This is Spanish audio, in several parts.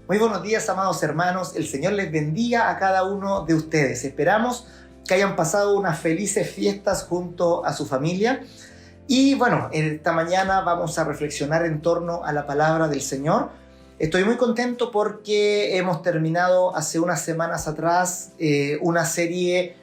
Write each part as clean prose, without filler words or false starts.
Muy buenos días, amados hermanos. El Señor les bendiga a cada uno de ustedes. Esperamos que hayan pasado unas felices fiestas junto a su familia. Y bueno, esta mañana vamos a reflexionar en torno a la palabra del Señor. Estoy muy contento porque hemos terminado hace unas semanas atrás una serie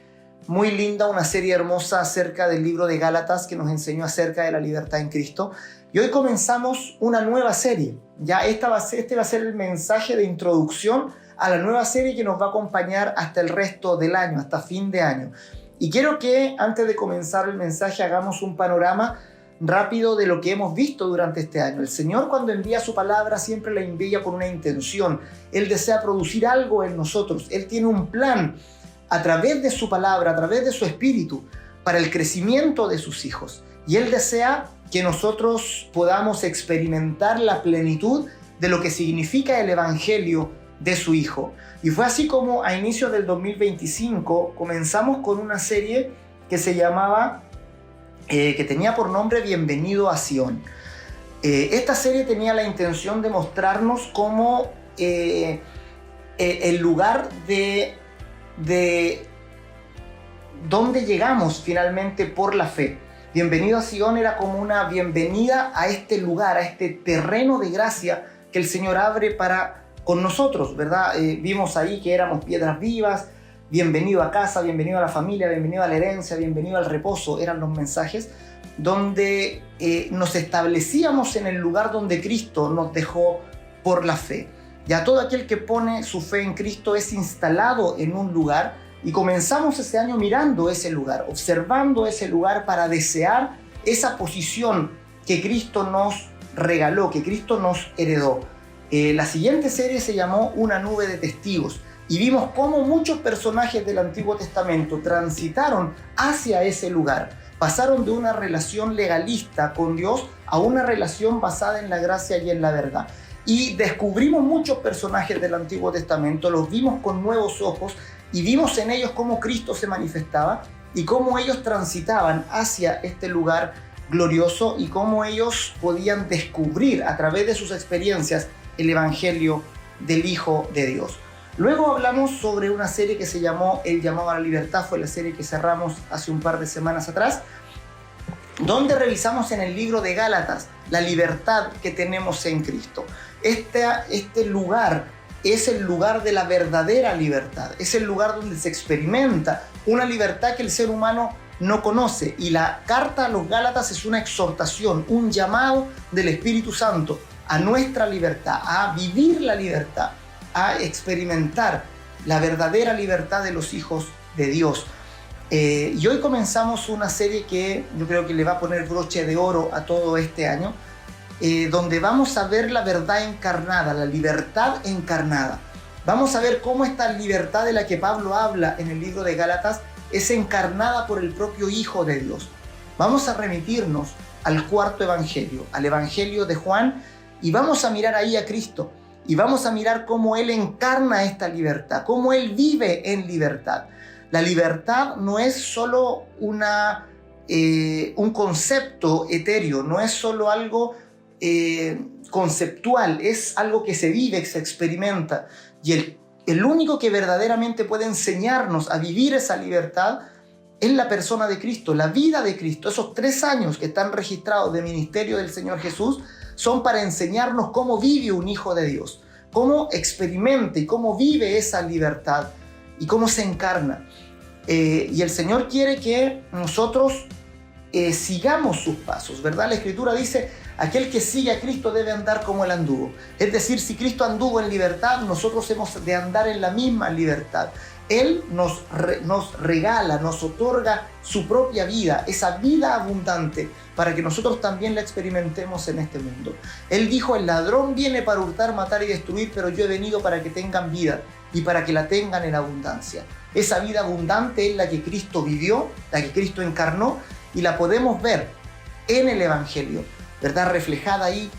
muy linda, una serie hermosa acerca del libro de Gálatas que nos enseñó acerca de la libertad en Cristo. Y hoy comenzamos una nueva serie. Ya este va a ser el mensaje de introducción a la nueva serie que nos va a acompañar hasta el resto del año, hasta fin de año. Y quiero que antes de comenzar el mensaje hagamos un panorama rápido de lo que hemos visto durante este año. El Señor, cuando envía su palabra, siempre la envía con una intención. Él desea producir algo en nosotros. Él tiene un plan a través de su palabra, a través de su espíritu, para el crecimiento de sus hijos. Y Él desea que nosotros podamos experimentar la plenitud de lo que significa el evangelio de su Hijo. Y fue así como a inicios del 2025 comenzamos con una serie que se llamaba, que tenía por nombre Bienvenido a Sion. Esta serie tenía la intención de mostrarnos cómo el lugar de donde llegamos finalmente por la fe. Bienvenido a Sion era como una bienvenida a este lugar, a este terreno de gracia que el Señor abre para con nosotros, ¿verdad? Vimos ahí que éramos piedras vivas, bienvenido a casa, bienvenido a la familia, bienvenido a la herencia, bienvenido al reposo, eran los mensajes donde nos establecíamos en el lugar donde Cristo nos dejó por la fe. Ya todo aquel que pone su fe en Cristo es instalado en un lugar. Y comenzamos ese año mirando ese lugar, observando ese lugar para desear esa posición que Cristo nos regaló, que Cristo nos heredó. La siguiente serie se llamó Una nube de testigos y vimos cómo muchos personajes del Antiguo Testamento transitaron hacia ese lugar. Pasaron de una relación legalista con Dios a una relación basada en la gracia y en la verdad. Y descubrimos muchos personajes del Antiguo Testamento, los vimos con nuevos ojos y vimos en ellos cómo Cristo se manifestaba y cómo ellos transitaban hacia este lugar glorioso y cómo ellos podían descubrir a través de sus experiencias el evangelio del Hijo de Dios. Luego hablamos sobre una serie que se llamó El llamado a la libertad, fue la serie que cerramos hace un par de semanas atrás, donde revisamos en el libro de Gálatas la libertad que tenemos en Cristo. Este lugar es el lugar de la verdadera libertad, es el lugar donde se experimenta una libertad que el ser humano no conoce. Y la carta a los Gálatas es una exhortación, un llamado del Espíritu Santo a nuestra libertad, a vivir la libertad, a experimentar la verdadera libertad de los hijos de Dios. Y hoy comenzamos una serie que yo creo que le va a poner broche de oro a todo este año, donde vamos a ver la verdad encarnada, la libertad encarnada. Vamos a ver cómo esta libertad de la que Pablo habla en el libro de Gálatas es encarnada por el propio Hijo de Dios. Vamos a remitirnos al cuarto evangelio, al evangelio de Juan, y vamos a mirar ahí a Cristo y vamos a mirar cómo Él encarna esta libertad, cómo Él vive en libertad. La libertad no es solo un concepto etéreo, no es solo algo conceptual, es algo que se vive, que se experimenta. Y el único que verdaderamente puede enseñarnos a vivir esa libertad es la persona de Cristo, la vida de Cristo. Esos 3 años que están registrados de ministerio del Señor Jesús son para enseñarnos cómo vive un hijo de Dios, cómo experimenta y cómo vive esa libertad y cómo se encarna. Y el Señor quiere que nosotros sigamos sus pasos, ¿verdad? La Escritura dice: aquel que sigue a Cristo debe andar como Él anduvo. Es decir, si Cristo anduvo en libertad, nosotros hemos de andar en la misma libertad. Él nos regala, nos otorga su propia vida, esa vida abundante, para que nosotros también la experimentemos en este mundo. Él dijo: el ladrón viene para hurtar, matar y destruir, pero yo he venido para que tengan vida y para que la tengan en abundancia. Esa vida abundante es la que Cristo vivió, la que Cristo encarnó, y la podemos ver en el Evangelio, ¿verdad? Reflejada ahí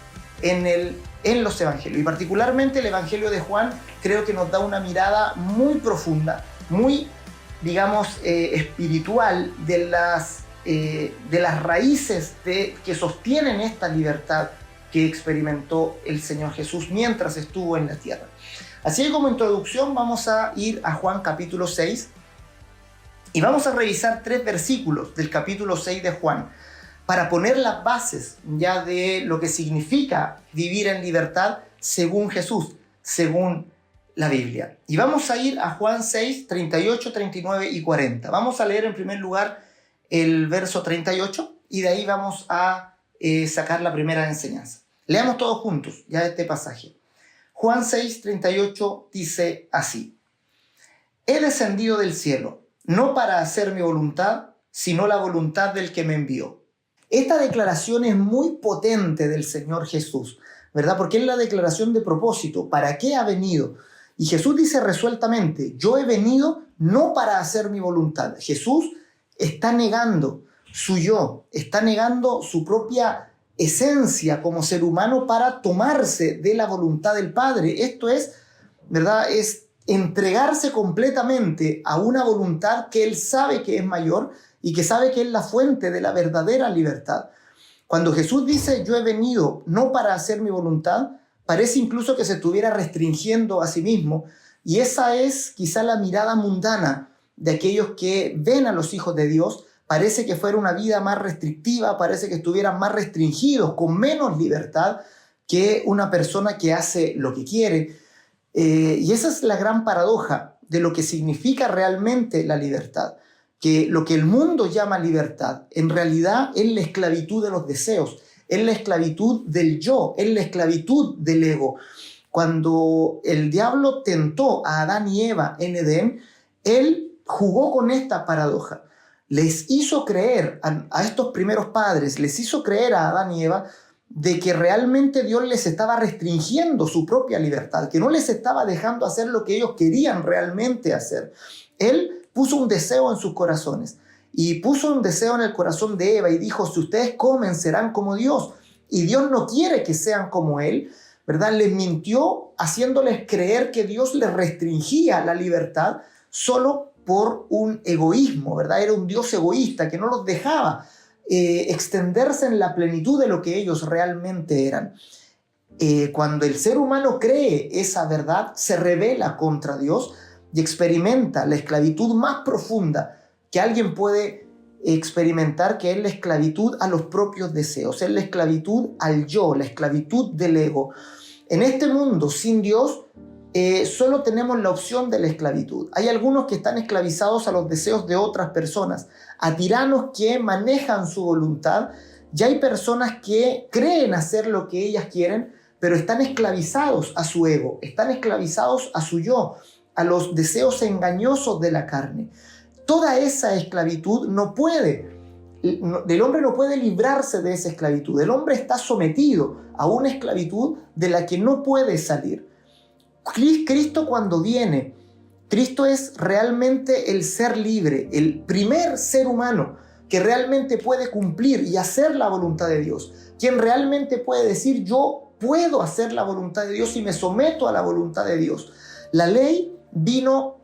en los evangelios. Y particularmente el Evangelio de Juan creo que nos da una mirada muy profunda, muy, digamos, espiritual de las raíces que sostienen esta libertad que experimentó el Señor Jesús mientras estuvo en la tierra. Así que como introducción vamos a ir a Juan capítulo 6 y vamos a revisar 3 versículos del capítulo 6 de Juan para poner las bases ya de lo que significa vivir en libertad según Jesús, según la Biblia. Y vamos a ir a Juan 6, 38, 39 y 40. Vamos a leer en primer lugar el verso 38 y de ahí vamos a sacar la primera enseñanza. Leamos todos juntos ya este pasaje. Juan 6, 38 dice así: He descendido del cielo, no para hacer mi voluntad, sino la voluntad del que me envió. Esta declaración es muy potente del Señor Jesús, ¿verdad? Porque es la declaración de propósito. ¿Para qué ha venido? Y Jesús dice resueltamente: yo he venido no para hacer mi voluntad. Jesús está negando su yo, está negando su propia esencia como ser humano para tomarse de la voluntad del Padre. Esto es, ¿verdad? Es entregarse completamente a una voluntad que Él sabe que es mayor y que sabe que es la fuente de la verdadera libertad. Cuando Jesús dice yo he venido no para hacer mi voluntad, parece incluso que se estuviera restringiendo a sí mismo, y esa es quizá la mirada mundana de aquellos que ven a los hijos de Dios. Parece que fuera una vida más restrictiva, parece que estuvieran más restringidos, con menos libertad que una persona que hace lo que quiere. Y esa es la gran paradoja de lo que significa realmente la libertad, que lo que el mundo llama libertad, en realidad es la esclavitud de los deseos, es la esclavitud del yo, es la esclavitud del ego. Cuando el diablo tentó a Adán y Eva en Edén, él jugó con esta paradoja. Les hizo creer a estos primeros padres, les hizo creer a Adán y Eva de que realmente Dios les estaba restringiendo su propia libertad, que no les estaba dejando hacer lo que ellos querían realmente hacer. Él puso un deseo en sus corazones y puso un deseo en el corazón de Eva y dijo: si ustedes comen serán como Dios, y Dios no quiere que sean como Él, ¿verdad? Les mintió haciéndoles creer que Dios les restringía la libertad solo por un egoísmo, ¿verdad? Era un Dios egoísta que no los dejaba extenderse en la plenitud de lo que ellos realmente eran. Cuando el ser humano cree esa verdad, se rebela contra Dios y experimenta la esclavitud más profunda que alguien puede experimentar, que es la esclavitud a los propios deseos, es la esclavitud al yo, la esclavitud del ego. En este mundo sin Dios, solo tenemos la opción de la esclavitud. Hay algunos que están esclavizados a los deseos de otras personas, a tiranos que manejan su voluntad, y hay personas que creen hacer lo que ellas quieren, pero están esclavizados a su ego, están esclavizados a su yo, a los deseos engañosos de la carne. Toda esa esclavitud el hombre no puede librarse de esa esclavitud. El hombre está sometido a una esclavitud de la que no puede salir. Cristo cuando viene, Cristo es realmente el ser libre, el primer ser humano que realmente puede cumplir y hacer la voluntad de Dios, quien realmente puede decir: yo puedo hacer la voluntad de Dios y me someto a la voluntad de Dios. La ley vino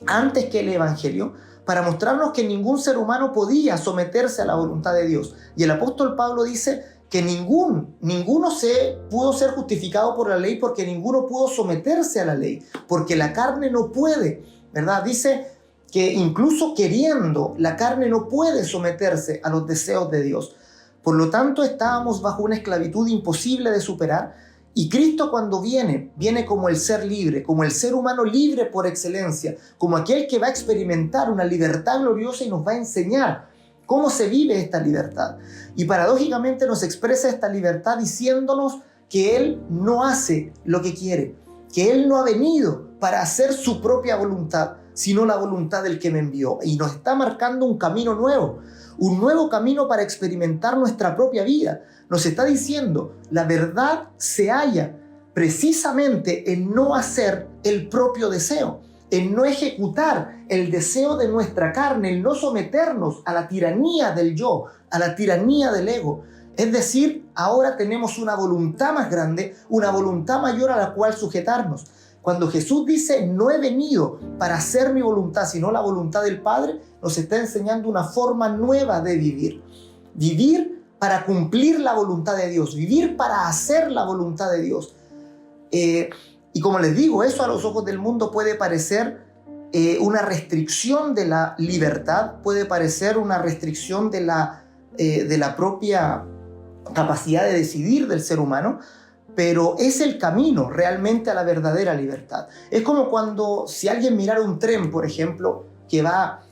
antes que el Evangelio para mostrarnos que ningún ser humano podía someterse a la voluntad de Dios. Y el apóstol Pablo dice que ninguno pudo ser justificado por la ley, porque ninguno pudo someterse a la ley, porque la carne no puede, ¿verdad? Dice que incluso queriendo, la carne no puede someterse a los deseos de Dios. Por lo tanto, estábamos bajo una esclavitud imposible de superar, y Cristo cuando viene como el ser libre, como el ser humano libre por excelencia, como aquel que va a experimentar una libertad gloriosa y nos va a enseñar cómo se vive esta libertad. Y paradójicamente nos expresa esta libertad diciéndonos que Él no hace lo que quiere, que Él no ha venido para hacer su propia voluntad, sino la voluntad del que me envió. Y nos está marcando un camino nuevo, un nuevo camino para experimentar nuestra propia vida. Nos está diciendo: la verdad se halla precisamente en no hacer el propio deseo, en no ejecutar el deseo de nuestra carne, en no someternos a la tiranía del yo, a la tiranía del ego. Es decir, ahora tenemos una voluntad más grande, una voluntad mayor a la cual sujetarnos. Cuando Jesús dice: no he venido para hacer mi voluntad, sino la voluntad del Padre, nos está enseñando una forma nueva de vivir. Vivir para cumplir la voluntad de Dios, vivir para hacer la voluntad de Dios. Y como les digo, eso a los ojos del mundo puede parecer una restricción de la libertad, puede parecer una restricción de la propia capacidad de decidir del ser humano, pero es el camino realmente a la verdadera libertad. Es como cuando si alguien mirara un tren, por ejemplo, que va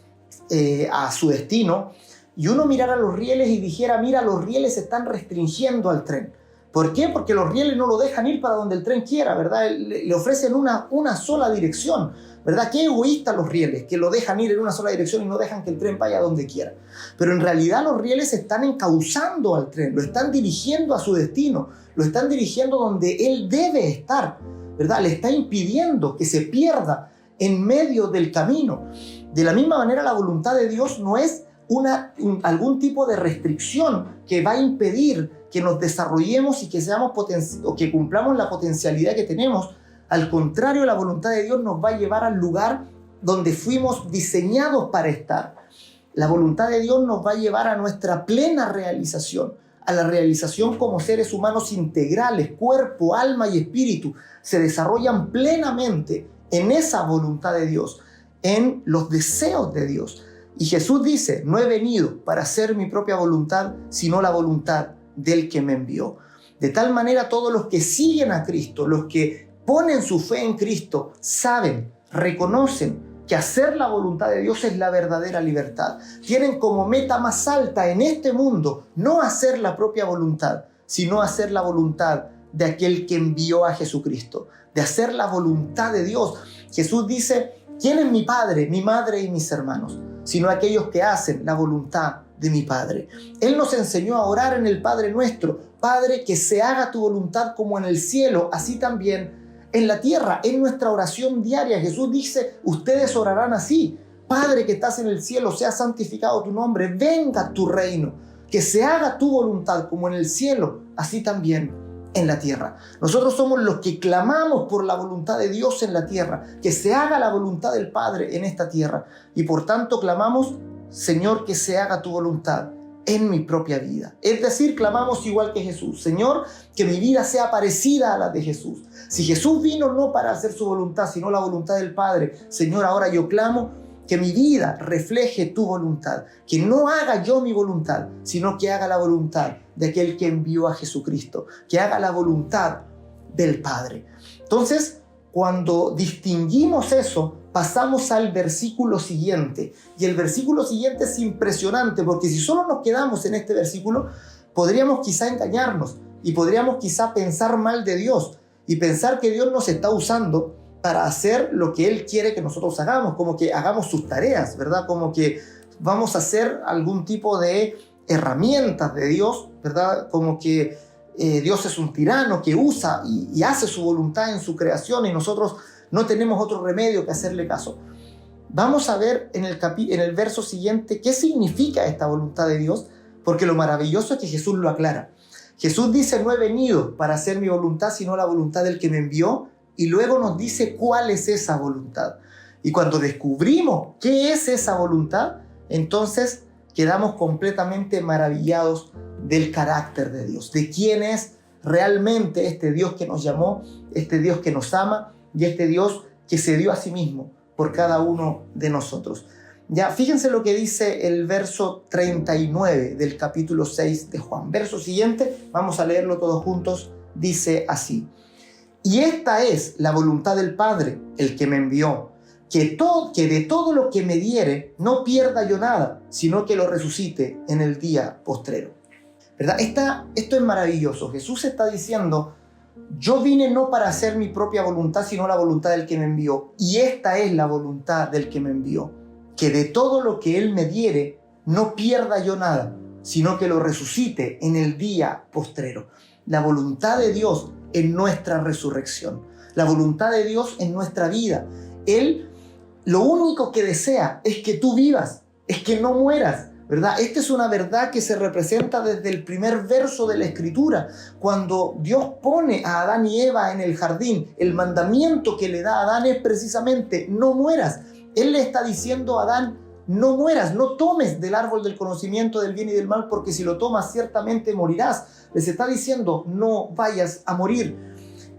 a su destino, y uno mirara los rieles y dijera, mira, los rieles están restringiendo al tren. ¿Por qué? Porque los rieles no lo dejan ir para donde el tren quiera, ¿verdad? Le ofrecen una sola dirección, ¿verdad? Qué egoístas los rieles, que lo dejan ir en una sola dirección y no dejan que el tren vaya donde quiera. Pero en realidad los rieles están encauzando al tren, lo están dirigiendo a su destino, lo están dirigiendo donde él debe estar, ¿verdad? Le está impidiendo que se pierda en medio del camino. De la misma manera, la voluntad de Dios no es algún tipo de restricción que va a impedir que nos desarrollemos y que cumplamos la potencialidad que tenemos. Al contrario, la voluntad de Dios nos va a llevar al lugar donde fuimos diseñados para estar. La voluntad de Dios nos va a llevar a nuestra plena realización, a la realización como seres humanos integrales, cuerpo, alma y espíritu. Se desarrollan plenamente en esa voluntad de Dios, en los deseos de Dios. Y Jesús dice, no he venido para hacer mi propia voluntad, sino la voluntad del que me envió. De tal manera, todos los que siguen a Cristo, los que ponen su fe en Cristo, saben, reconocen que hacer la voluntad de Dios es la verdadera libertad. Tienen como meta más alta en este mundo no hacer la propia voluntad, sino hacer la voluntad de aquel que envió a Jesucristo, de hacer la voluntad de Dios. Jesús dice, ¿quién es mi Padre, mi madre y mis hermanos? Sino aquellos que hacen la voluntad de mi Padre. Él nos enseñó a orar en el Padre nuestro. Padre, que se haga tu voluntad como en el cielo, así también en la tierra. En nuestra oración diaria, Jesús dice, ustedes orarán así. Padre que estás en el cielo, sea santificado tu nombre, venga tu reino, que se haga tu voluntad como en el cielo, así también en la tierra. Nosotros somos los que clamamos por la voluntad de Dios en la tierra, que se haga la voluntad del Padre en esta tierra. Y por tanto clamamos, Señor, que se haga tu voluntad en mi propia vida. Es decir, clamamos igual que Jesús. Señor, que mi vida sea parecida a la de Jesús. Si Jesús vino no para hacer su voluntad, sino la voluntad del Padre, Señor, ahora yo clamo que mi vida refleje tu voluntad, que no haga yo mi voluntad, sino que haga la voluntad de aquel que envió a Jesucristo, que haga la voluntad del Padre. Entonces, cuando distinguimos eso, pasamos al versículo siguiente. Y el versículo siguiente es impresionante, porque si solo nos quedamos en este versículo, podríamos quizá engañarnos y podríamos quizá pensar mal de Dios y pensar que Dios nos está usando para hacer lo que Él quiere que nosotros hagamos, como que hagamos sus tareas, ¿verdad? Como que vamos a hacer algún tipo de herramientas de Dios, ¿verdad? Como que Dios es un tirano que usa y hace su voluntad en su creación y nosotros no tenemos otro remedio que hacerle caso. Vamos a ver en el verso siguiente qué significa esta voluntad de Dios, porque lo maravilloso es que Jesús lo aclara. Jesús dice, no he venido para hacer mi voluntad, sino la voluntad del que me envió, y luego nos dice cuál es esa voluntad. Y cuando descubrimos qué es esa voluntad, entonces quedamos completamente maravillados del carácter de Dios, de quién es realmente este Dios que nos llamó, este Dios que nos ama y este Dios que se dio a sí mismo por cada uno de nosotros. Ya, fíjense lo que dice el verso 39 del capítulo 6 de Juan. Verso siguiente, vamos a leerlo todos juntos, dice así. Y esta es la voluntad del Padre, el que me envió, que de todo lo que me diere no pierda yo nada, sino que lo resucite en el día postrero. ¿Verdad? Esto es maravilloso. Jesús está diciendo, yo vine no para hacer mi propia voluntad, sino la voluntad del que me envió. Y esta es la voluntad del que me envió, que de todo lo que Él me diere no pierda yo nada, sino que lo resucite en el día postrero. La voluntad de Dios en nuestra resurrección, la voluntad de Dios en nuestra vida. Él lo único que desea es que tú vivas, es que no mueras, ¿verdad? Esta es una verdad que se representa desde el primer verso de la Escritura. Cuando Dios pone a Adán y Eva en el jardín, el mandamiento que le da a Adán es precisamente no mueras. Él le está diciendo a Adán, no mueras, no tomes del árbol del conocimiento del bien y del mal, porque si lo tomas ciertamente morirás. Les está diciendo, no vayas a morir.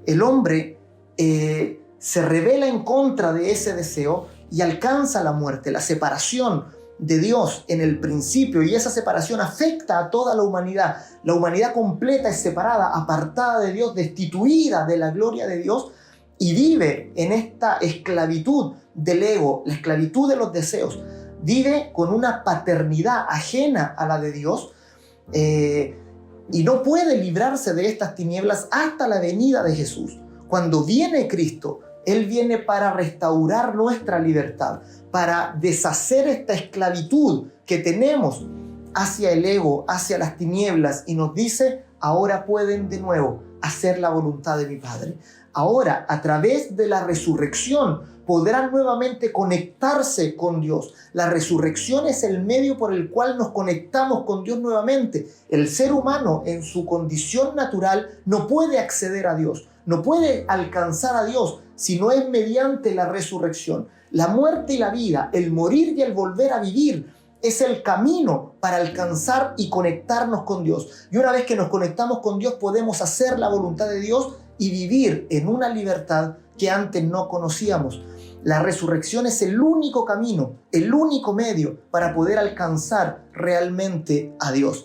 El hombre se rebela en contra de ese deseo y alcanza la muerte, la separación de Dios en el principio, y esa separación afecta a toda la humanidad. La humanidad completa es separada, apartada de Dios, destituida de la gloria de Dios, y vive en esta esclavitud del ego, la esclavitud de los deseos. Vive con una paternidad ajena a la de Dios, y no puede librarse de estas tinieblas hasta la venida de Jesús. Cuando viene Cristo, Él viene para restaurar nuestra libertad, para deshacer esta esclavitud que tenemos hacia el ego, hacia las tinieblas, y nos dice, ahora pueden de nuevo hacer la voluntad de mi Padre. Ahora, a través de la resurrección, podrán nuevamente conectarse con Dios. La resurrección es el medio por el cual nos conectamos con Dios nuevamente. El ser humano, en su condición natural, no puede acceder a Dios, no puede alcanzar a Dios si no es mediante la resurrección. La muerte y la vida, el morir y el volver a vivir, es el camino para alcanzar y conectarnos con Dios. Y una vez que nos conectamos con Dios, podemos hacer la voluntad de Dios y vivir en una libertad que antes no conocíamos. La resurrección es el único camino, el único medio para poder alcanzar realmente a Dios.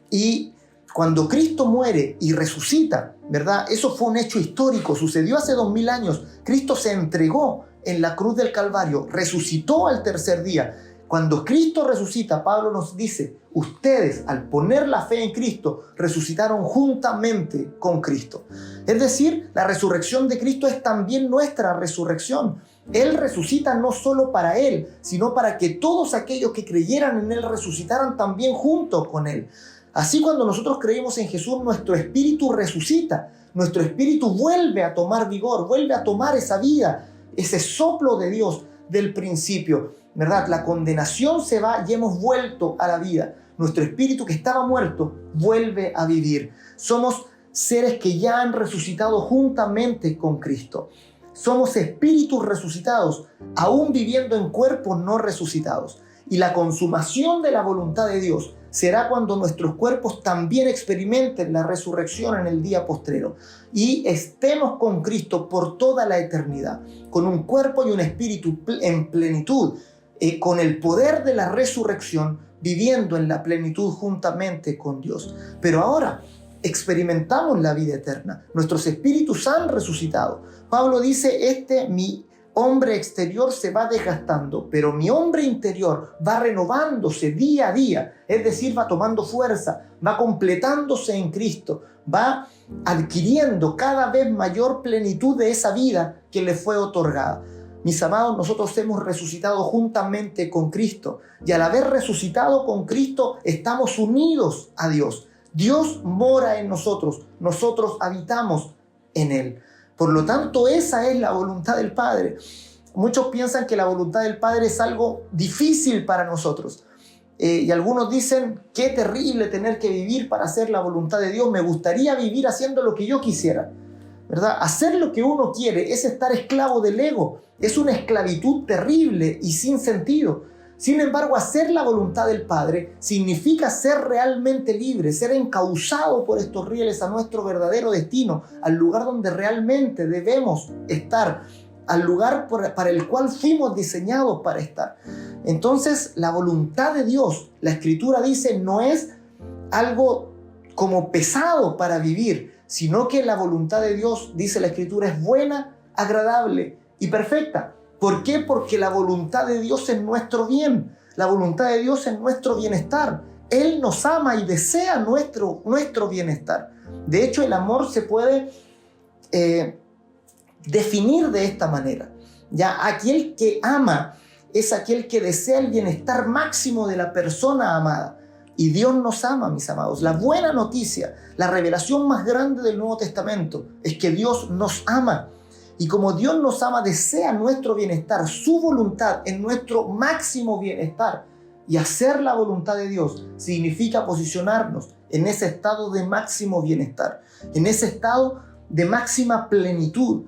Y cuando Cristo muere y resucita, ¿verdad? Eso fue un hecho histórico, sucedió hace 2000 años. Cristo se entregó en la cruz del Calvario, resucitó al tercer día. Cuando Cristo resucita, Pablo nos dice, ustedes al poner la fe en Cristo, resucitaron juntamente con Cristo. Es decir, la resurrección de Cristo es también nuestra resurrección. Él resucita no solo para Él, sino para que todos aquellos que creyeran en Él resucitaran también junto con Él. Así, cuando nosotros creemos en Jesús, nuestro espíritu resucita, nuestro espíritu vuelve a tomar vigor, vuelve a tomar esa vida, ese soplo de Dios del principio, ¿verdad? La condenación se va y hemos vuelto a la vida. Nuestro espíritu que estaba muerto vuelve a vivir. Somos seres que ya han resucitado juntamente con Cristo. Somos espíritus resucitados, aún viviendo en cuerpos no resucitados. Y la consumación de la voluntad de Dios será cuando nuestros cuerpos también experimenten la resurrección en el día postrero y estemos con Cristo por toda la eternidad, con un cuerpo y un espíritu en plenitud, con el poder de la resurrección, viviendo en la plenitud juntamente con Dios. Pero ahora experimentamos la vida eterna. Nuestros espíritus han resucitado. Pablo dice, mi hombre exterior se va desgastando, pero mi hombre interior va renovándose día a día, es decir, va tomando fuerza, va completándose en Cristo, va adquiriendo cada vez mayor plenitud de esa vida que le fue otorgada. Mis amados, nosotros hemos resucitado juntamente con Cristo, y al haber resucitado con Cristo estamos unidos a Dios. Dios mora en nosotros, nosotros habitamos en Él. Por lo tanto, esa es la voluntad del Padre. Muchos piensan que la voluntad del Padre es algo difícil para nosotros. Y algunos dicen, qué terrible tener que vivir para hacer la voluntad de Dios. Me gustaría vivir haciendo lo que yo quisiera, ¿verdad? Hacer lo que uno quiere es estar esclavo del ego. Es una esclavitud terrible y sin sentido. Sin embargo, hacer la voluntad del Padre significa ser realmente libre, ser encauzado por estos rieles a nuestro verdadero destino, al lugar donde realmente debemos estar, al lugar para el cual fuimos diseñados para estar. Entonces, la voluntad de Dios, la Escritura dice, no es algo como pesado para vivir, sino que la voluntad de Dios, dice la Escritura, es buena, agradable y perfecta. ¿Por qué? Porque la voluntad de Dios es nuestro bien. La voluntad de Dios es nuestro bienestar. Él nos ama y desea nuestro bienestar. De hecho, el amor se puede definir de esta manera. Ya, aquel que ama es aquel que desea el bienestar máximo de la persona amada. Y Dios nos ama, mis amados. La buena noticia, la revelación más grande del Nuevo Testamento es que Dios nos ama. Y como Dios nos ama, desea nuestro bienestar, su voluntad en nuestro máximo bienestar. Y hacer la voluntad de Dios significa posicionarnos en ese estado de máximo bienestar, en ese estado de máxima plenitud.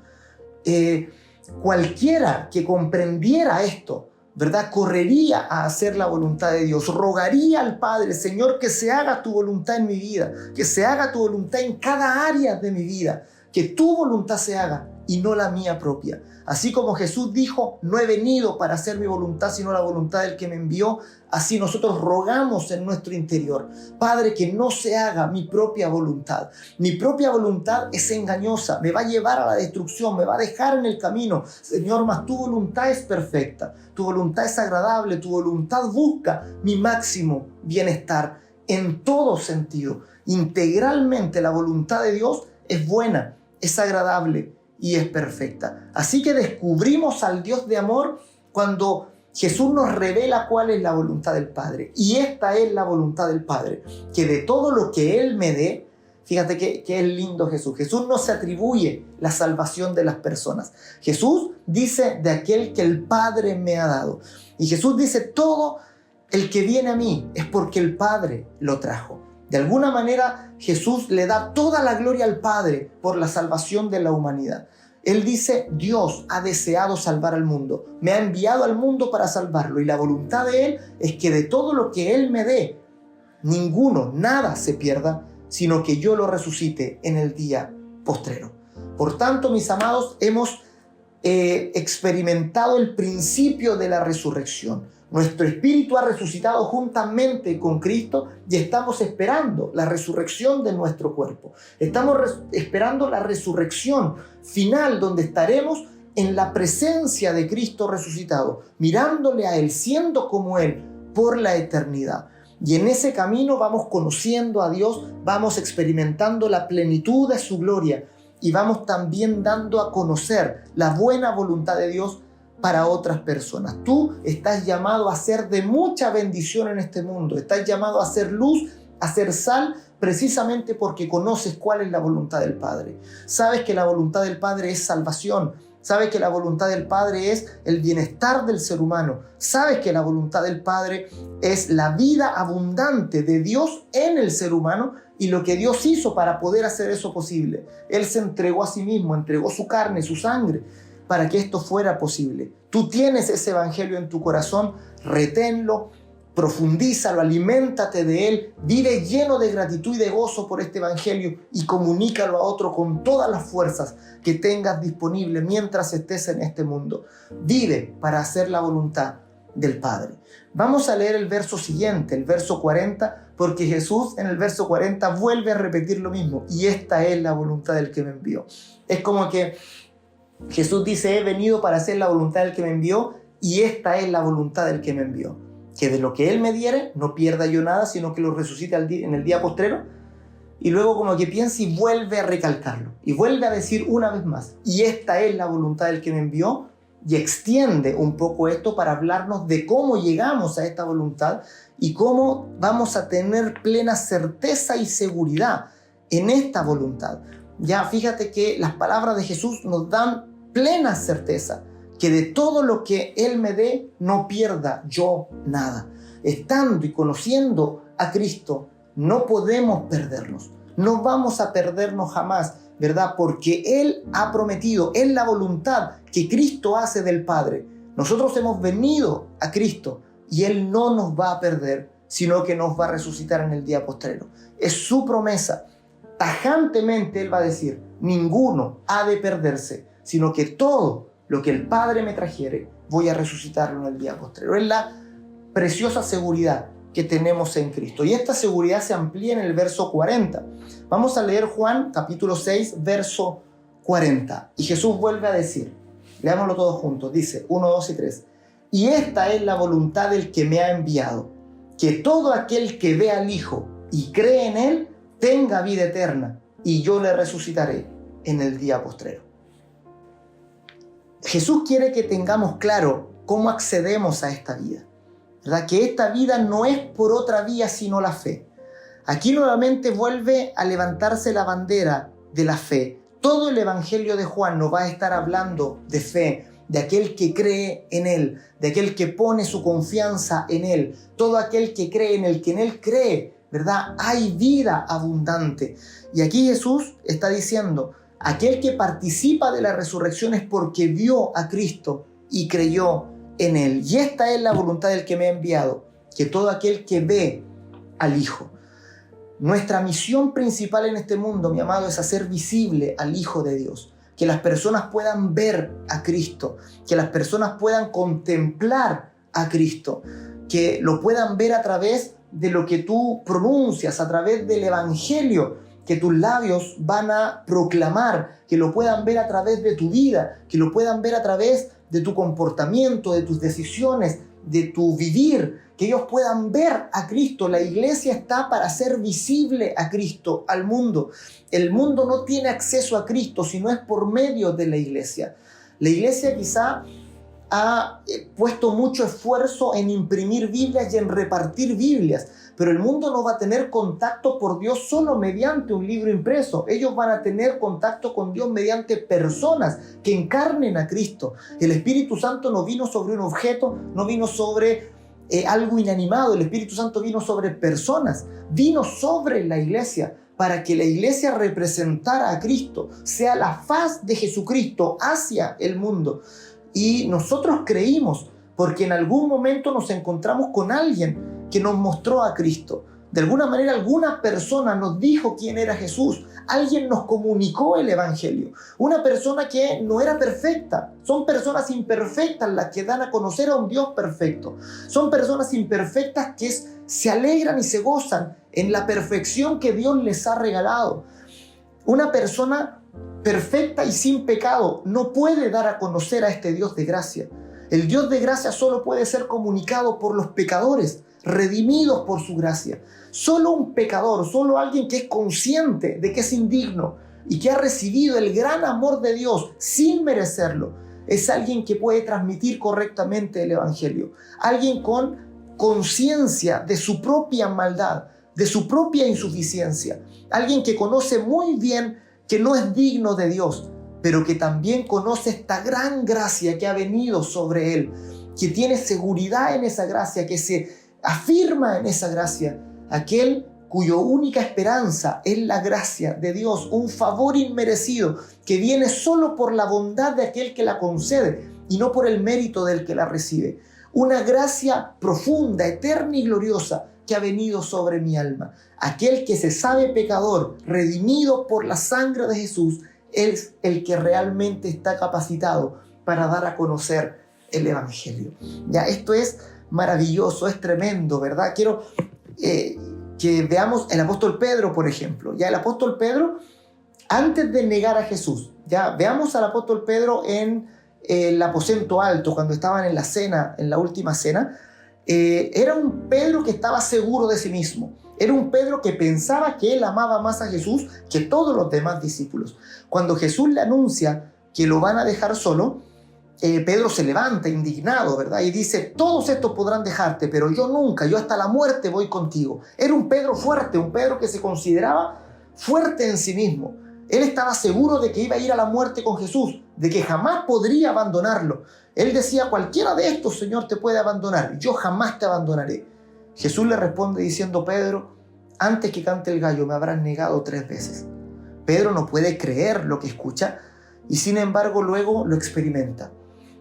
Cualquiera que comprendiera esto, ¿verdad? Correría a hacer la voluntad de Dios, rogaría al Padre, Señor, que se haga tu voluntad en mi vida, que se haga tu voluntad en cada área de mi vida, que tu voluntad se haga y no la mía propia. Así como Jesús dijo, no he venido para hacer mi voluntad, sino la voluntad del que me envió, así nosotros rogamos en nuestro interior, Padre, que no se haga mi propia voluntad. Mi propia voluntad es engañosa, me va a llevar a la destrucción, me va a dejar en el camino. Señor, mas tu voluntad es perfecta, tu voluntad es agradable, tu voluntad busca mi máximo bienestar en todo sentido. Integralmente la voluntad de Dios es buena, es agradable y es perfecta. Así que descubrimos al Dios de amor cuando Jesús nos revela cuál es la voluntad del Padre. Y esta es la voluntad del Padre, que de todo lo que Él me dé, fíjate que es lindo Jesús. Jesús no se atribuye la salvación de las personas. Jesús dice de aquel que el Padre me ha dado. Y Jesús dice, todo el que viene a mí es porque el Padre lo trajo. De alguna manera Jesús le da toda la gloria al Padre por la salvación de la humanidad. Él dice, Dios ha deseado salvar al mundo, me ha enviado al mundo para salvarlo, y la voluntad de Él es que de todo lo que Él me dé, nada se pierda, sino que yo lo resucite en el día postrero. Por tanto, mis amados, hemos experimentado el principio de la resurrección. Nuestro espíritu ha resucitado juntamente con Cristo y estamos esperando la resurrección de nuestro cuerpo. Estamos esperando la resurrección final, donde estaremos en la presencia de Cristo resucitado, mirándole a Él, siendo como Él por la eternidad. Y en ese camino vamos conociendo a Dios, vamos experimentando la plenitud de su gloria y vamos también dando a conocer la buena voluntad de Dios para otras personas. Tú estás llamado a ser de mucha bendición en este mundo. Estás llamado a ser luz, a ser sal, precisamente porque conoces cuál es la voluntad del Padre. Sabes que la voluntad del Padre es salvación. Sabes que la voluntad del Padre es el bienestar del ser humano. Sabes que la voluntad del Padre es la vida abundante de Dios en el ser humano y lo que Dios hizo para poder hacer eso posible. Él se entregó a sí mismo, entregó su carne, su sangre, para que esto fuera posible. Tú tienes ese evangelio en tu corazón, reténlo, profundízalo, aliméntate de él, vive lleno de gratitud y de gozo por este evangelio y comunícalo a otro con todas las fuerzas que tengas disponibles mientras estés en este mundo. Vive para hacer la voluntad del Padre. Vamos a leer el verso siguiente, el verso 40, porque Jesús en el verso 40 vuelve a repetir lo mismo, y esta es la voluntad del que me envió. Es como que Jesús dice, he venido para hacer la voluntad del que me envió, y esta es la voluntad del que me envió, que de lo que Él me diere no pierda yo nada, sino que lo resucite en el día postrero. Y luego como que piensa y vuelve a recalcarlo, y vuelve a decir una vez más, y esta es la voluntad del que me envió, y extiende un poco esto para hablarnos de cómo llegamos a esta voluntad y cómo vamos a tener plena certeza y seguridad en esta voluntad. Ya fíjate que las palabras de Jesús nos dan plena certeza que de todo lo que Él me dé no pierda yo nada. Estando y conociendo a Cristo no podemos perdernos, no vamos a perdernos jamás, ¿verdad? Porque Él ha prometido, es la voluntad que Cristo hace del Padre. Nosotros hemos venido a Cristo y Él no nos va a perder, sino que nos va a resucitar en el día postrero. Es su promesa. Tajantemente Él va a decir, ninguno ha de perderse, sino que todo lo que el Padre me trajere, voy a resucitarlo en el día postrero. Es la preciosa seguridad que tenemos en Cristo. Y esta seguridad se amplía en el verso 40. Vamos a leer Juan capítulo 6, verso 40. Y Jesús vuelve a decir, leámoslo todos juntos, dice 1, 2 y 3. Y esta es la voluntad del que me ha enviado, que todo aquel que ve al Hijo y cree en Él, tenga vida eterna, y yo le resucitaré en el día postrero. Jesús quiere que tengamos claro cómo accedemos a esta vida, ¿verdad? Que esta vida no es por otra vía sino la fe. Aquí nuevamente vuelve a levantarse la bandera de la fe. Todo el Evangelio de Juan nos va a estar hablando de fe, de aquel que cree en Él, de aquel que pone su confianza en Él. Todo aquel que cree en el que en Él cree, ¿verdad? Hay vida abundante. Y aquí Jesús está diciendo, aquel que participa de la resurrección es porque vio a Cristo y creyó en Él. Y esta es la voluntad del que me ha enviado, que todo aquel que ve al Hijo. Nuestra misión principal en este mundo, mi amado, es hacer visible al Hijo de Dios. Que las personas puedan ver a Cristo, que las personas puedan contemplar a Cristo, que lo puedan ver a través de lo que tú pronuncias, a través del Evangelio que tus labios van a proclamar, que lo puedan ver a través de tu vida, que lo puedan ver a través de tu comportamiento, de tus decisiones, de tu vivir, que ellos puedan ver a Cristo. La iglesia está para hacer visible a Cristo al mundo. El mundo no tiene acceso a Cristo si no es por medio de la iglesia. La iglesia quizá ha puesto mucho esfuerzo en imprimir Biblias y en repartir Biblias, pero el mundo no va a tener contacto por Dios solo mediante un libro impreso. Ellos van a tener contacto con Dios mediante personas que encarnen a Cristo. El Espíritu Santo no vino sobre un objeto, no vino sobre algo inanimado. El Espíritu Santo vino sobre personas, vino sobre la iglesia, para que la iglesia representara a Cristo, sea la faz de Jesucristo hacia el mundo. Y nosotros creímos, porque en algún momento nos encontramos con alguien que nos mostró a Cristo. De alguna manera, alguna persona nos dijo quién era Jesús. Alguien nos comunicó el Evangelio. Una persona que no era perfecta. Son personas imperfectas las que dan a conocer a un Dios perfecto. Son personas imperfectas que se alegran y se gozan en la perfección que Dios les ha regalado. Una persona perfecta y sin pecado no puede dar a conocer a este Dios de gracia. El Dios de gracia solo puede ser comunicado por los pecadores, redimidos por su gracia. Solo un pecador, solo alguien que es consciente de que es indigno y que ha recibido el gran amor de Dios sin merecerlo, es alguien que puede transmitir correctamente el Evangelio. Alguien con conciencia de su propia maldad, de su propia insuficiencia. Alguien que conoce muy bien que no es digno de Dios, pero que también conoce esta gran gracia que ha venido sobre él, que tiene seguridad en esa gracia, que se afirma en esa gracia. Aquel cuya única esperanza es la gracia de Dios, un favor inmerecido que viene solo por la bondad de aquel que la concede y no por el mérito del que la recibe. Una gracia profunda, eterna y gloriosa que ha venido sobre mi alma. Aquel que se sabe pecador, redimido por la sangre de Jesús, es el que realmente está capacitado para dar a conocer el Evangelio. Ya, esto es maravilloso, es tremendo, ¿verdad? Quiero que veamos el apóstol Pedro, por ejemplo. Ya, el apóstol Pedro, antes de negar a Jesús, ya veamos al apóstol Pedro en el aposento alto, cuando estaban en la cena, en la última cena. Era un Pedro que estaba seguro de sí mismo. Era un Pedro que pensaba que él amaba más a Jesús que todos los demás discípulos. Cuando Jesús le anuncia que lo van a dejar solo, Pedro se levanta indignado, ¿verdad? Y dice: todos estos podrán dejarte, pero yo nunca, yo hasta la muerte voy contigo. Era un Pedro fuerte, un Pedro que se consideraba fuerte en sí mismo. Él estaba seguro de que iba a ir a la muerte con Jesús, de que jamás podría abandonarlo. Él decía: cualquiera de estos, Señor, te puede abandonar, yo jamás te abandonaré. Jesús le responde diciendo: Pedro, antes que cante el gallo me habrás negado 3 veces. Pedro no puede creer lo que escucha y sin embargo luego lo experimenta.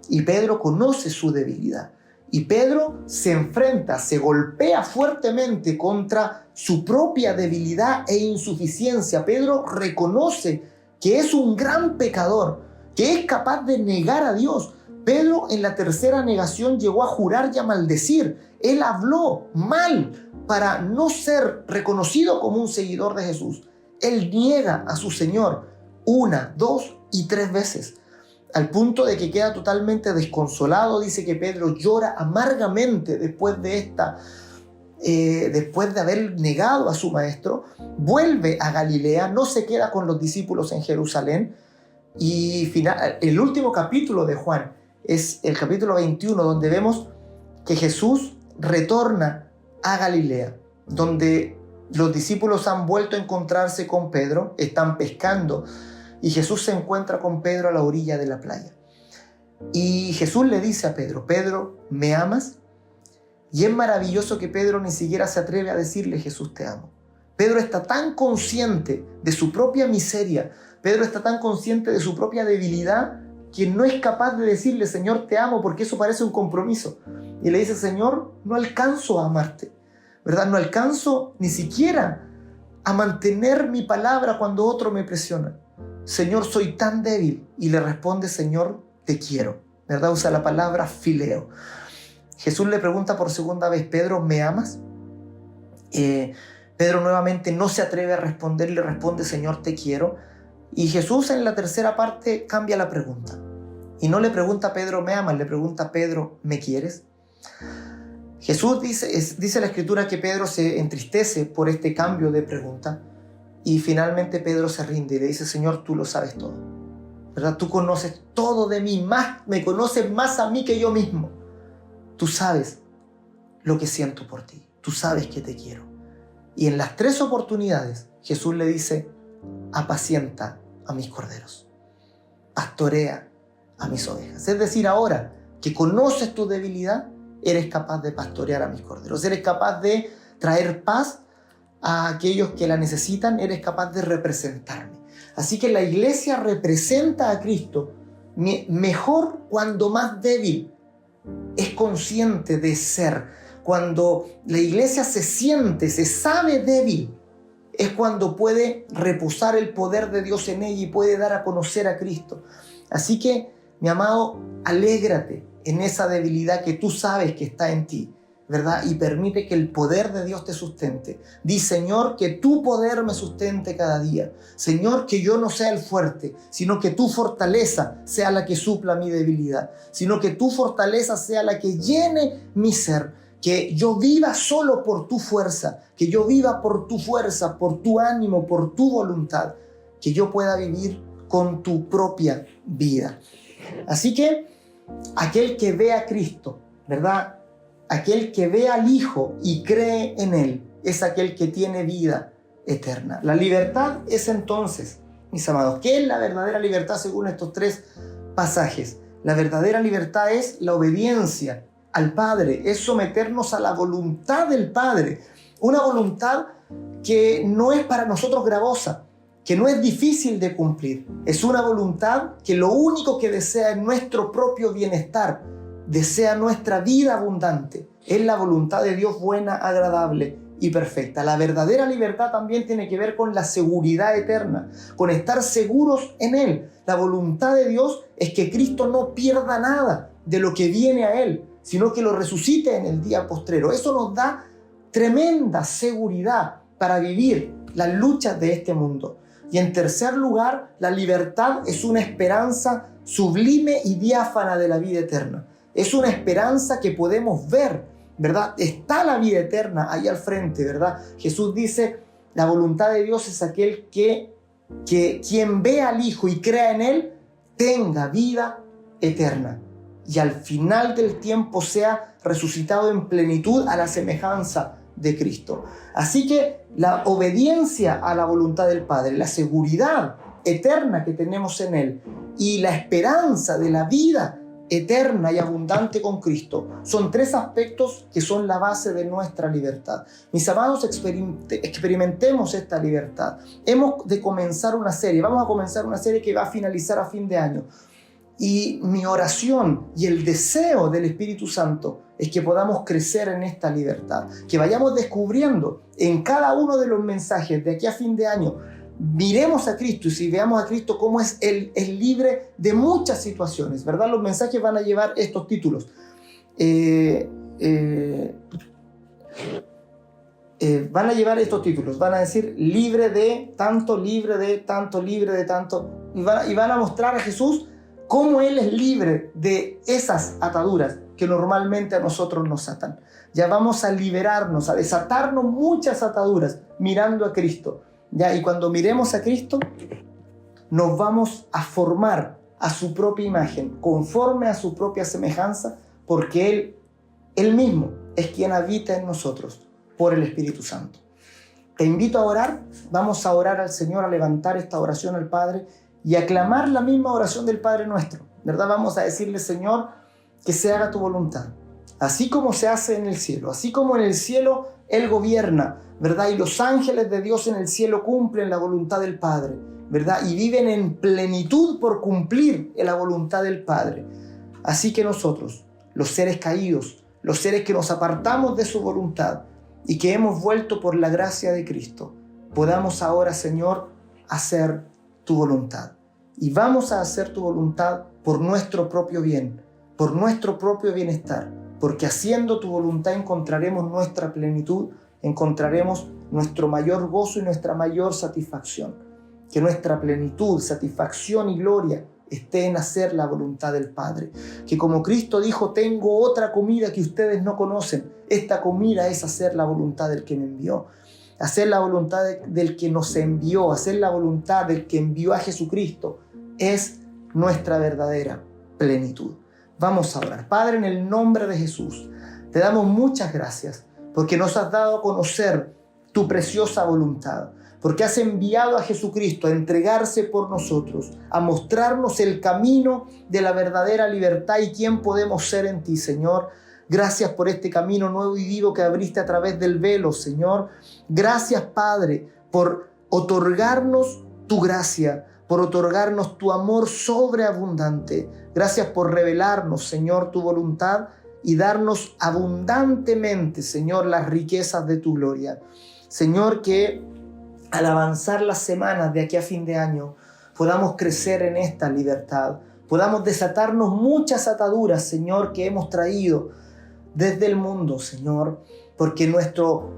Y Pedro conoce su debilidad. Y Pedro se enfrenta, se golpea fuertemente contra su propia debilidad e insuficiencia. Pedro reconoce que es un gran pecador, que es capaz de negar a Dios. Pedro en la tercera negación llegó a jurar y a maldecir. Él habló mal para no ser reconocido como un seguidor de Jesús. Él niega a su Señor 1, 2 y 3 veces. Al punto de que queda totalmente desconsolado. Dice que Pedro llora amargamente después de haber negado a su maestro. Vuelve a Galilea, no se queda con los discípulos en Jerusalén. Y el último capítulo de Juan es el capítulo 21, donde vemos que Jesús retorna a Galilea, donde los discípulos han vuelto a encontrarse con Pedro, están pescando, y Jesús se encuentra con Pedro a la orilla de la playa. Y Jesús le dice a Pedro: Pedro, ¿me amas? Y es maravilloso que Pedro ni siquiera se atreve a decirle: Jesús, te amo. Pedro está tan consciente de su propia miseria, Pedro está tan consciente de su propia debilidad, que no es capaz de decirle, Señor, te amo, porque eso parece un compromiso. Y le dice, Señor, no alcanzo a amarte, ¿verdad? No alcanzo ni siquiera a mantener mi palabra cuando otro me presiona. Señor, soy tan débil. Y le responde, Señor, te quiero, ¿verdad? Usa la palabra fileo. Jesús le pregunta por segunda vez, Pedro, ¿me amas? Pedro nuevamente no se atreve a responder, le responde, Señor, te quiero. Y Jesús en la tercera parte cambia la pregunta. Y no le pregunta a Pedro, ¿me amas? Le pregunta a Pedro, ¿me quieres? Jesús dice la Escritura que Pedro se entristece por este cambio de pregunta. Y finalmente Pedro se rinde y le dice, Señor, tú lo sabes todo, ¿verdad? Tú conoces todo de mí, me conoces más a mí que yo mismo. Tú sabes lo que siento por ti. Tú sabes que te quiero. Y en las 3 oportunidades, Jesús le dice, apacienta a mis corderos. Pastorea a mis ovejas. Es decir, ahora que conoces tu debilidad, eres capaz de pastorear a mis corderos. Eres capaz de traer paz a aquellos que la necesitan. Eres capaz de representarme. Así que la iglesia representa a Cristo mejor cuando más débil es consciente de ser. Cuando la iglesia se siente, se sabe débil, es cuando puede reposar el poder de Dios en ella y puede dar a conocer a Cristo. Así que, mi amado, alégrate en esa debilidad que tú sabes que está en ti, ¿verdad? Y permite que el poder de Dios te sustente. Di, Señor, que tu poder me sustente cada día. Señor, que yo no sea el fuerte, sino que tu fortaleza sea la que supla mi debilidad. Sino que tu fortaleza sea la que llene mi ser. Que yo viva solo por tu fuerza. Que yo viva por tu fuerza, por tu ánimo, por tu voluntad. Que yo pueda vivir con tu propia vida. Así que aquel que ve a Cristo, ¿verdad? Aquel que ve al Hijo y cree en Él es aquel que tiene vida eterna. La libertad es entonces, mis amados, ¿qué es la verdadera libertad según estos 3 pasajes? La verdadera libertad es la obediencia al Padre, es someternos a la voluntad del Padre. Una voluntad que no es para nosotros gravosa, que no es difícil de cumplir. Es una voluntad que lo único que desea es nuestro propio bienestar, desea nuestra vida abundante. Es la voluntad de Dios buena, agradable y perfecta. La verdadera libertad también tiene que ver con la seguridad eterna, con estar seguros en Él. La voluntad de Dios es que Cristo no pierda nada de lo que viene a Él, sino que lo resucite en el día postrero. Eso nos da tremenda seguridad para vivir las luchas de este mundo. Y en tercer lugar, la libertad es una esperanza sublime y diáfana de la vida eterna. Es una esperanza que podemos ver, ¿verdad? Está la vida eterna ahí al frente, ¿verdad? Jesús dice, la voluntad de Dios es aquel que quien ve al Hijo y crea en Él, tenga vida eterna. Y al final del tiempo sea resucitado en plenitud a la semejanza de Cristo. Así que la obediencia a la voluntad del Padre, la seguridad eterna que tenemos en Él y la esperanza de la vida eterna y abundante con Cristo son 3 aspectos que son la base de nuestra libertad. Mis amados, experimentemos esta libertad. Hemos de comenzar una serie, vamos a comenzar una serie que va a finalizar a fin de año. Y mi oración y el deseo del Espíritu Santo es que podamos crecer en esta libertad, que vayamos descubriendo en cada uno de los mensajes de aquí a fin de año. Miremos a Cristo y si veamos a Cristo cómo es libre de muchas situaciones, ¿verdad? Los mensajes van a llevar estos títulos. Van a llevar estos títulos, van a decir libre de tanto, libre de tanto, libre de tanto. Y van a mostrar a Jesús cómo Él es libre de esas ataduras que normalmente a nosotros nos atan. Ya vamos a liberarnos, a desatarnos muchas ataduras mirando a Cristo. ¿Ya? Y cuando miremos a Cristo, nos vamos a formar a su propia imagen, conforme a su propia semejanza, porque Él mismo es quien habita en nosotros por el Espíritu Santo. Te invito a orar, vamos a orar al Señor, a levantar esta oración al Padre y a clamar la misma oración del Padre nuestro, ¿verdad? Vamos a decirle, Señor, que se haga tu voluntad, así como se hace en el cielo, así como en el cielo Él gobierna, ¿verdad? Y los ángeles de Dios en el cielo cumplen la voluntad del Padre. ¿verdad? Y viven en plenitud por cumplir la voluntad del Padre. Así que nosotros, los seres caídos, los seres que nos apartamos de su voluntad y que hemos vuelto por la gracia de Cristo, podamos ahora, Señor, hacer tu voluntad. Y vamos a hacer tu voluntad por nuestro propio bien, por nuestro propio bienestar, porque haciendo tu voluntad encontraremos nuestra plenitud, encontraremos nuestro mayor gozo y nuestra mayor satisfacción. Que nuestra plenitud, satisfacción y gloria esté en hacer la voluntad del Padre. Que como Cristo dijo, tengo otra comida que ustedes no conocen. Esta comida es hacer la voluntad del que me envió. Hacer la voluntad del que nos envió, hacer la voluntad del que envió a Jesucristo es nuestra verdadera plenitud. Vamos a orar. Padre, en el nombre de Jesús, te damos muchas gracias porque nos has dado a conocer tu preciosa voluntad, porque has enviado a Jesucristo a entregarse por nosotros, a mostrarnos el camino de la verdadera libertad y quién podemos ser en ti, Señor. Gracias por este camino nuevo y vivo que abriste a través del velo, Señor. Gracias, Padre, por otorgarnos tu gracia, por otorgarnos tu amor sobreabundante. Gracias por revelarnos, Señor, tu voluntad y darnos abundantemente, Señor, las riquezas de tu gloria. Señor, que al avanzar las semanas de aquí a fin de año podamos crecer en esta libertad, podamos desatarnos muchas ataduras, Señor, que hemos traído desde el mundo, Señor, porque nuestro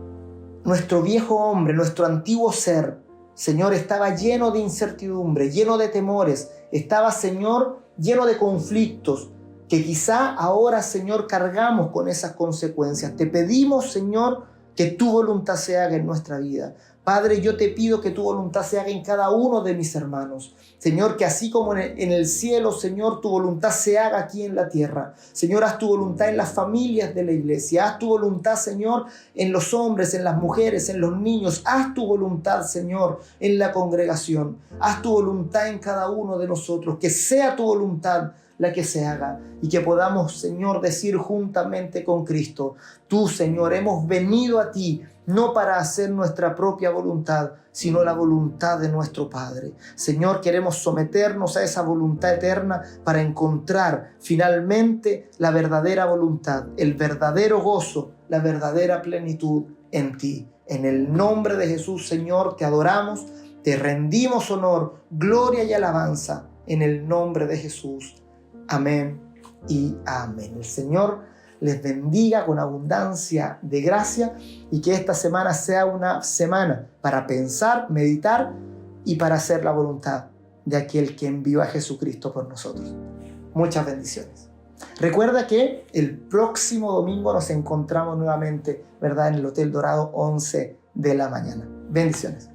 viejo hombre, nuestro antiguo ser, Señor, estaba lleno de incertidumbre, lleno de temores, estaba, Señor, lleno de conflictos, que quizá ahora, Señor, cargamos con esas consecuencias. Te pedimos, Señor, que tu voluntad se haga en nuestra vida. Padre, yo te pido que tu voluntad se haga en cada uno de mis hermanos. Señor, que así como en el cielo, Señor, tu voluntad se haga aquí en la tierra. Señor, haz tu voluntad en las familias de la iglesia. Haz tu voluntad, Señor, en los hombres, en las mujeres, en los niños. Haz tu voluntad, Señor, en la congregación. Haz tu voluntad en cada uno de nosotros. Que sea tu voluntad la que se haga y que podamos, Señor, decir juntamente con Cristo: tú, Señor, hemos venido a ti no para hacer nuestra propia voluntad, sino la voluntad de nuestro Padre. Señor, queremos someternos a esa voluntad eterna para encontrar finalmente la verdadera voluntad, el verdadero gozo, la verdadera plenitud en ti. En el nombre de Jesús, Señor, te adoramos, te rendimos honor, gloria y alabanza en el nombre de Jesús. Amén y amén. El Señor les bendiga con abundancia de gracia y que esta semana sea una semana para pensar, meditar y para hacer la voluntad de aquel que envió a Jesucristo por nosotros. Muchas bendiciones. Recuerda que el próximo domingo nos encontramos nuevamente, ¿verdad?, en el Hotel Dorado, 11 de la mañana. Bendiciones.